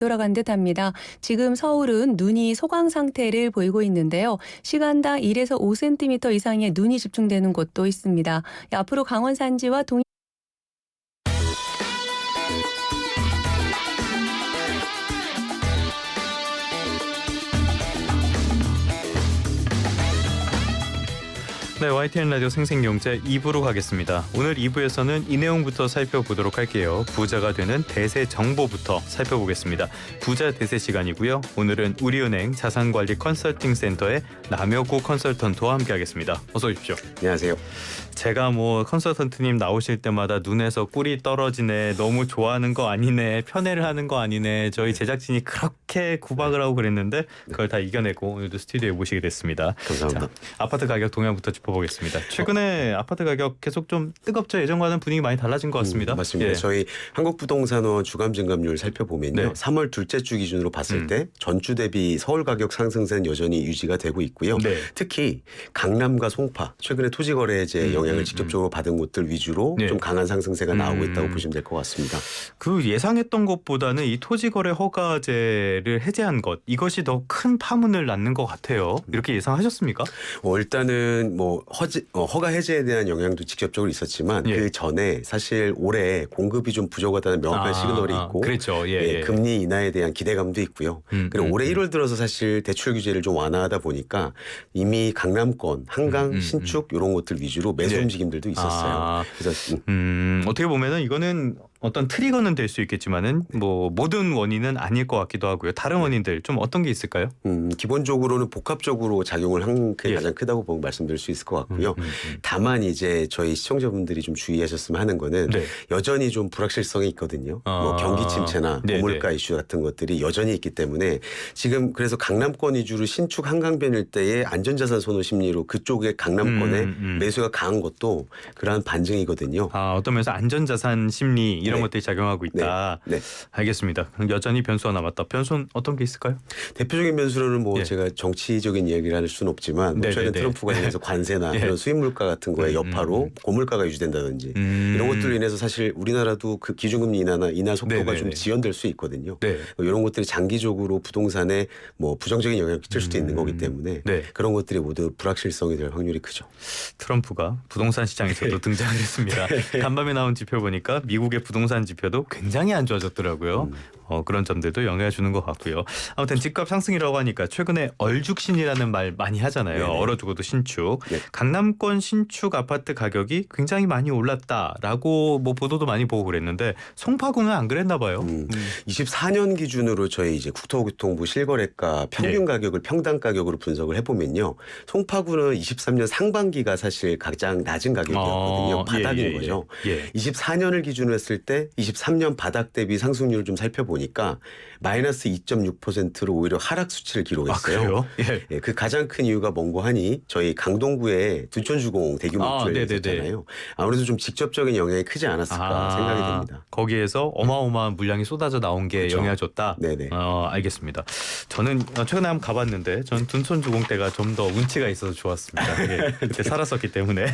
돌아간 듯합니다. 지금 서울은 눈이 소강 상태를 보이고 있는데요. 시간당 1에서 5cm 이상의 눈이 집중되는 곳도 있습니다. 앞으로 강원 산지와 네, YTN 라디오 생생경제 2부로 가겠습니다. 오늘 2부에서는 이 내용부터 살펴보도록 할게요. 부자가 되는 대세 정보부터 살펴보겠습니다. 부자 대세 시간이고요. 오늘은 우리은행 자산관리 컨설팅 센터의 남효구 컨설턴트와 함께하겠습니다. 어서 오십시오. 안녕하세요. 제가 컨설턴트님 나오실 때마다 눈에서 꿀이 떨어지네, 너무 좋아하는 거 아니네, 편애를 하는 거 아니네, 저희 제작진이 그렇게 구박을 하고 그랬는데 그걸 다 이겨내고 오늘도 스튜디오에 모시게 됐습니다. 감사합니다. 자, 아파트 가격 동향부터 짚어보겠습니다. 최근에 아파트 가격 계속 좀 뜨겁죠? 예전과는 분위기 많이 달라진 것 같습니다. 맞습니다. 예. 저희 한국부동산원 주감 증감률 살펴보면요. 네. 3월 둘째 주 기준으로 봤을 때 전주 대비 서울 가격 상승세는 여전히 유지가 되고 있고요. 네. 특히 강남과 송파, 최근에 토지거래제 영향을 직접적으로 받은 곳들 위주로 네. 좀 강한 상승세가 나오고 있다고 보시면 될 것 같습니다. 그 예상했던 것보다는 이 토지거래 허가제를 해제한 것, 이것이 더 큰 파문을 낳는 것 같아요. 이렇게 예상하셨습니까? 일단은 허가 해제에 대한 영향도 직접적으로 있었지만 예. 그 전에 사실 올해 공급이 좀 부족하다는 명확한 시그널이 있고 그렇죠. 예. 금리 인하에 대한 기대감도 있고요. 그리고 올해 1월 들어서 사실 대출 규제를 좀 완화하다 보니까 이미 강남권, 한강, 신축 이런 것들 위주로 매수 예. 움직임들도 있었어요. 그래서 어떻게 보면은 이거는 어떤 트리거는 될 수 있겠지만은 모든 원인은 아닐 것 같기도 하고요. 다른 원인들 좀 어떤 게 있을까요? 기본적으로는 복합적으로 작용을 한 게 예. 가장 크다고 보면 말씀드릴 수 있을 것 같고요. 다만 이제 저희 시청자분들이 좀 주의하셨으면 하는 거는 네. 여전히 좀 불확실성이 있거든요. 경기 침체나 네네. 고물가 이슈 같은 것들이 여전히 있기 때문에 지금 그래서 강남권 위주로 신축 한강변 일대의 안전자산 선호 심리로 그쪽에 강남권에 매수가 강한 것도 그러한 반증이거든요. 어떤 면에서 안전자산 심리 이런 네. 것들이 작용하고 있다. 네. 알겠습니다. 그럼 여전히 변수가 남았다. 변수는 어떤 게 있을까요? 대표적인 변수로는 예. 제가 정치적인 이야기를 할 수는 없지만 최근 네네네. 트럼프 관련해서 관세나 예. 이런 수입 물가 같은 거에 여파로 고물가가 유지된다든지 이런 것들로 인해서 사실 우리나라도 그 기준금리 인하 속도가 네네네. 좀 지연될 수 있거든요. 네. 이런 것들이 장기적으로 부동산에 부정적인 영향을 끼칠 수도 있는 거기 때문에 네. 그런 것들이 모두 불확실성이 될 확률이 크죠. 트럼프가 부동산 시장에서도 등장을 했습니다. 간밤에 나온 지표 보니까 미국의 부동산 지표도 굉장히 안 좋아졌더라고요. 그런 점들도 영향을 주는 것 같고요. 아무튼 집값 상승이라고 하니까 최근에 얼죽신이라는 말 많이 하잖아요. 네네. 얼어 죽어도 신축. 네. 강남권 신축 아파트 가격이 굉장히 많이 올랐다라고 보도도 많이 보고 그랬는데 송파구는 안 그랬나 봐요. 24년 기준으로 저희 이제 국토교통부 실거래가 평균 가격을 평당 가격으로 분석을 해보면요. 송파구는 23년 상반기가 사실 가장 낮은 가격이었거든요. 바닥인 거죠. 24년을 기준으로 했을 때 23년 바닥 대비 상승률을 좀 살펴보니까 마이너스 2.6%로 오히려 하락 수치를 기록했어요. 그래요? 예, 그 가장 큰 이유가 뭔고 하니 저희 강동구에 둔촌주공 대규모 입주를 했잖아요. 아무래도 좀 직접적인 영향이 크지 않았을까 생각이 됩니다. 거기에서 어마어마한 물량이 쏟아져 나온 게 그렇죠. 영향을 줬다? 네네. 알겠습니다. 저는 최근에 한번 가봤는데 전 둔촌주공 때가 좀 더 운치가 있어서 좋았습니다. 예, 그때 살았었기 때문에.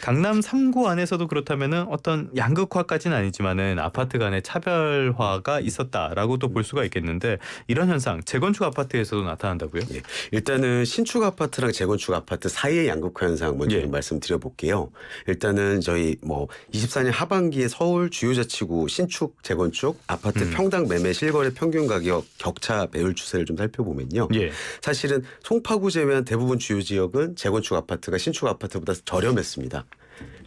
강남 3구 안에서도 그렇다면은 어떤 양극화까지는 아니지만은 아파트 간의 차별화가 있었다라고도 볼 수가 있겠는데 이런 현상 재건축 아파트에서도 나타난다고요? 예. 일단은 신축 아파트랑 재건축 아파트 사이의 양극화 현상 먼저 좀 말씀드려 볼게요. 일단은 저희 24년 하반기에 서울 주요자치구 신축 재건축 아파트 평당 매매 실거래 평균 가격 격차 배율 추세를 좀 살펴보면요. 사실은 송파구 제외한 대부분 주요 지역은 재건축 아파트가 신축 아파트보다 저렴했습니다.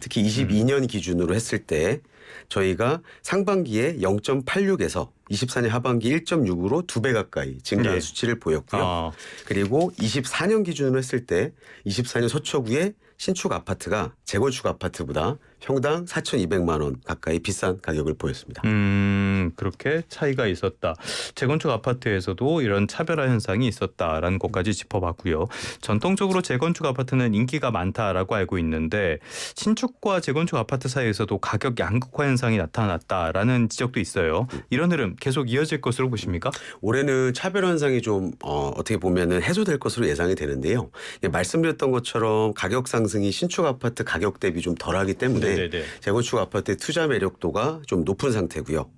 특히 22년 기준으로 했을 때 저희가 상반기에 0.86에서 24년 하반기 1.6으로 2배 가까이 증가한 수치를 보였고요. 그리고 24년 기준으로 했을 때 24년 서초구의 신축 아파트가 재건축 아파트보다 평당 4,200만 원 가까이 비싼 가격을 보였습니다. 그렇게 차이가 있었다. 재건축 아파트에서도 이런 차별화 현상이 있었다라는 것까지 짚어봤고요. 전통적으로 재건축 아파트는 인기가 많다라고 알고 있는데 신축과 재건축 아파트 사이에서도 가격 양극화 현상이 나타났다라는 지적도 있어요. 이런 흐름 계속 이어질 것으로 보십니까? 올해는 차별 현상이 좀 어떻게 보면은 해소될 것으로 예상이 되는데요. 말씀드렸던 것처럼 가격 상승이 신축 아파트 가격 대비 좀 덜하기 때문에 재건축 아파트의 투자 매력도가 좀 높은 상태고요.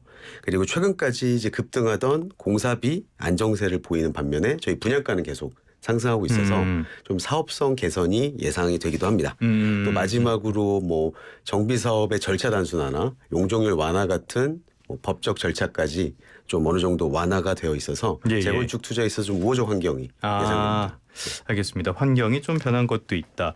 그리고 최근까지 이제 급등하던 공사비 안정세를 보이는 반면에 저희 분양가는 계속 상승하고 있어서 좀 사업성 개선이 예상이 되기도 합니다. 또 마지막으로 뭐 정비 사업의 절차 단순화나 용적률 완화 같은 뭐 법적 절차까지 좀 어느 정도 완화가 되어 있어서 예, 예. 재건축 투자에 있어서 좀 우호적 환경이 예상됩니다. 알겠습니다. 환경이 좀 변한 것도 있다.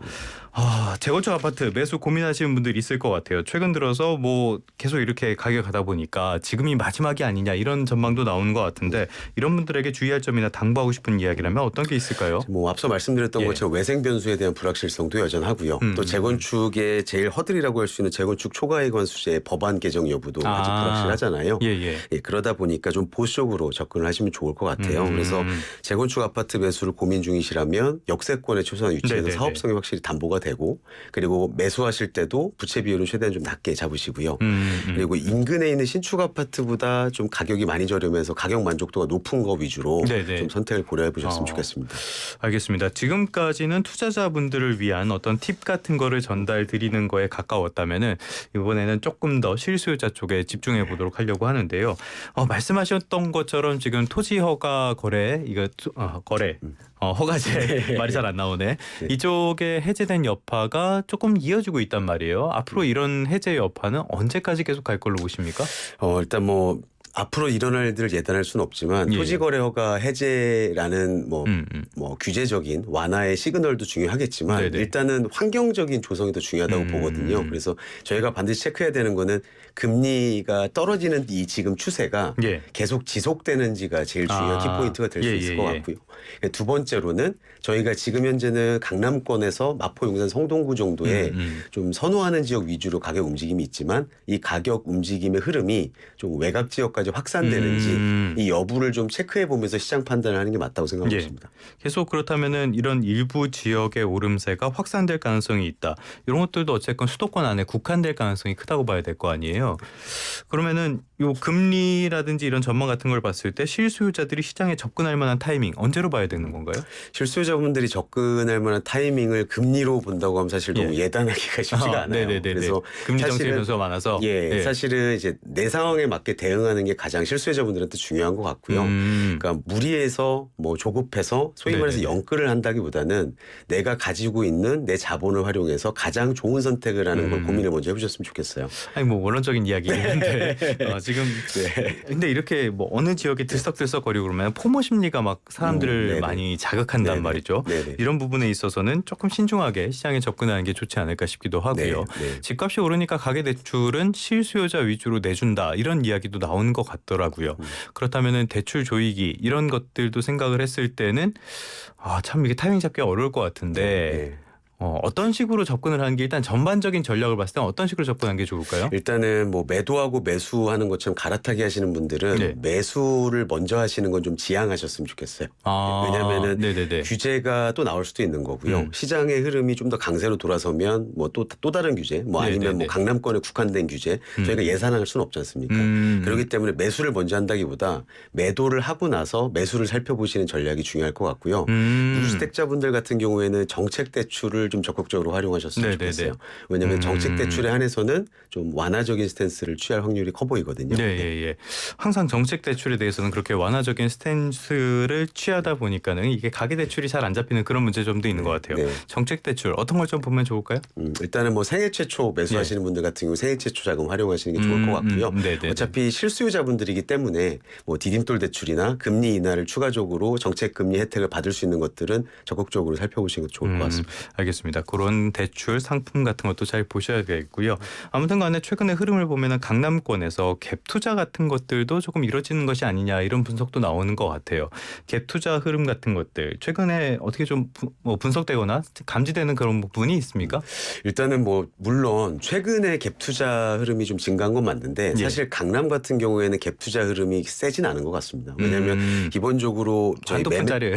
재건축 아파트 매수 고민하시는 분들이 있을 것 같아요. 최근 들어서 뭐 계속 이렇게 가격 가다 보니까 지금이 마지막이 아니냐 이런 전망도 나오는 것 같은데 이런 분들에게 주의할 점이나 당부하고 싶은 이야기라면 어떤 게 있을까요? 뭐 앞서 말씀드렸던 예. 것처럼 외생 변수에 대한 불확실성도 여전하고요. 또 재건축의 제일 허들이라고 할 수 있는 재건축 초과이익 관수제 법안 개정 여부도 아직 불확실하잖아요. 예. 예, 그러다 보니까 좀 보수적으로 접근을 하시면 좋을 것 같아요. 그래서 재건축 아파트 매수를 고민 중이시라면 역세권에 최소한 위치해서 네네네. 사업성이 확실히 담보가 되고 그리고 매수하실 때도 부채 비율은 최대한 좀 낮게 잡으시고요. 그리고 인근에 있는 신축 아파트보다 좀 가격이 많이 저렴해서 가격 만족도가 높은 거 위주로 네네. 좀 선택을 고려해 보셨으면 좋겠습니다. 알겠습니다. 지금까지는 투자자분들을 위한 어떤 팁 같은 거를 전달 드리는 거에 가까웠다면은 이번에는 조금 더 실수요자 쪽에 집중해 보도록 하려고 하는데요. 말씀하셨던 것처럼 지금 토지 허가 거래 허가제 말이 잘 안 나오네. 이쪽에 해제된 여파가 조금 이어지고 있단 말이에요. 앞으로 이런 해제 여파는 언제까지 계속 갈 걸로 보십니까? 일단 뭐 앞으로 일어날 일들을 예단할 수는 없지만 예. 토지거래 허가 해제라는 뭐 규제적인 완화의 시그널도 중요하겠지만 네네. 일단은 환경적인 조성이 더 중요하다고 보거든요. 그래서 저희가 반드시 체크해야 되는 거는 금리가 떨어지는 이 지금 추세가 예. 계속 지속되는지가 제일 중요한 키포인트가 될 수 있을 것 같고요. 두 번째로는 저희가 지금 현재는 강남권에서 마포, 용산, 성동구 정도에 좀 선호하는 지역 위주로 가격 움직임이 있지만 이 가격 움직임의 흐름이 좀 외곽 지역까지 확산되는지 이 여부를 좀 체크해 보면서 시장 판단을 하는 게 맞다고 생각하고 예. 있습니다. 계속 그렇다면은 이런 일부 지역의 오름세가 확산될 가능성이 있다. 이런 것들도 어쨌건 수도권 안에 국한될 가능성이 크다고 봐야 될 거 아니에요. 그러면은 요 금리라든지 이런 전망 같은 걸 봤을 때 실수요자들이 시장에 접근할 만한 타이밍 언제로 봐야 되는 건가요? 실수요자분들이 접근할 만한 타이밍을 금리로 본다고 하면 사실 너무 예단하기가 쉽지가 않아요. 네네네. 그래서 금리 정책 사실은 변수가 많아서 사실은 이제 내 상황에 맞게 대응하는 게 가장 실수요자분들한테 중요한 것 같고요. 그러니까 무리해서 뭐 조급해서 소위 말해서 영끌을 한다기보다는 내가 가지고 있는 내 자본을 활용해서 가장 좋은 선택을 하는 걸 고민을 먼저 해보셨으면 좋겠어요. 아니 뭐 원론적인 이야기긴 한데 지금 근데 이렇게 뭐 어느 지역에 들썩들썩거리고 그러면 포모 심리가 막 사람들을 많이 자극한단 말이죠. 이런 부분에 있어서는 조금 신중하게 시장에 접근하는 게 좋지 않을까 싶기도 하고요. 집값이 오르니까 가계대출은 실수요자 위주로 내준다 이런 이야기도 나오는 것 같더라고요. 그렇다면은 대출 조이기 이런 것들도 생각을 했을 때는 참 이게 타이밍 잡기 어려울 것 같은데 어떤 식으로 접근을 하는 게 일단 전반적인 전략을 봤을 때 어떤 식으로 접근하는 게 좋을까요? 일단은 뭐 매도하고 매수하는 것처럼 갈아타기 하시는 분들은 매수를 먼저 하시는 건 좀 지양하셨으면 좋겠어요. 왜냐하면은 규제가 또 나올 수도 있는 거고요. 시장의 흐름이 좀 더 강세로 돌아서면 뭐 또 다른 규제, 뭐 아니면 뭐 강남권에 국한된 규제 저희가 예상할 수는 없지 않습니까? 그렇기 때문에 매수를 먼저 한다기보다 매도를 하고 나서 매수를 살펴보시는 전략이 중요할 것 같고요. 무주택자분들 같은 경우에는 정책 대출을 좀 적극적으로 활용하셨으면 좋겠어요. 왜냐하면 정책 대출에 한해서는 좀 완화적인 스탠스를 취할 확률이 커 보이거든요. 항상 정책 대출에 대해서는 그렇게 완화적인 스탠스를 취하다 보니까는 이게 가계 대출이 잘 안 잡히는 그런 문제점도 있는 것 같아요. 정책 대출 어떤 걸 좀 보면 좋을까요? 일단은 뭐 생애 최초 매수하시는 분들 같은 경우 생애 최초 자금 활용하시는 게 좋을 것 같고요. 어차피 실수요자분들이기 때문에 뭐 디딤돌 대출이나 금리 인하를 추가적으로 정책 금리 혜택을 받을 수 있는 것들은 적극적으로 살펴보시는 것도 좋을 것 같습니다. 알겠습니다. 그런 대출 상품 같은 것도 잘 보셔야겠고요. 아무튼 간에 최근의 흐름을 보면은 강남권에서 갭 투자 같은 것들도 조금 이루어지는 것이 아니냐 이런 분석도 나오는 것 같아요. 갭 투자 흐름 같은 것들 최근에 어떻게 좀 분석되거나 감지되는 그런 부분이 있습니까? 일단은 뭐 물론 최근에 갭 투자 흐름이 좀 증가한 건 맞는데 사실 강남 같은 경우에는 갭 투자 흐름이 세진 않은 것 같습니다. 왜냐하면 기본적으로 저희 한두 푼짜리예요.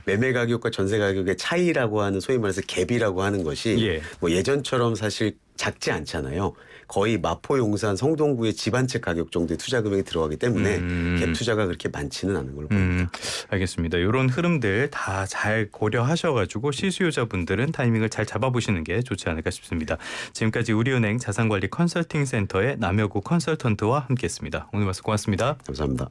매매 가격과 전세 가격의 차이라고 하는 소위 말해서 갭이라고 하는 것이 예. 뭐 예전처럼 사실 작지 않잖아요. 거의 마포, 용산, 성동구의 집 한 채 가격 정도의 투자 금액이 들어가기 때문에 갭 투자가 그렇게 많지는 않은 걸로 보입니다. 알겠습니다. 이런 흐름들 다 잘 고려하셔가지고 실수요자분들은 타이밍을 잘 잡아보시는 게 좋지 않을까 싶습니다. 지금까지 우리은행 자산관리 컨설팅 센터의 남여구 컨설턴트와 함께했습니다. 오늘 말씀 고맙습니다. 감사합니다.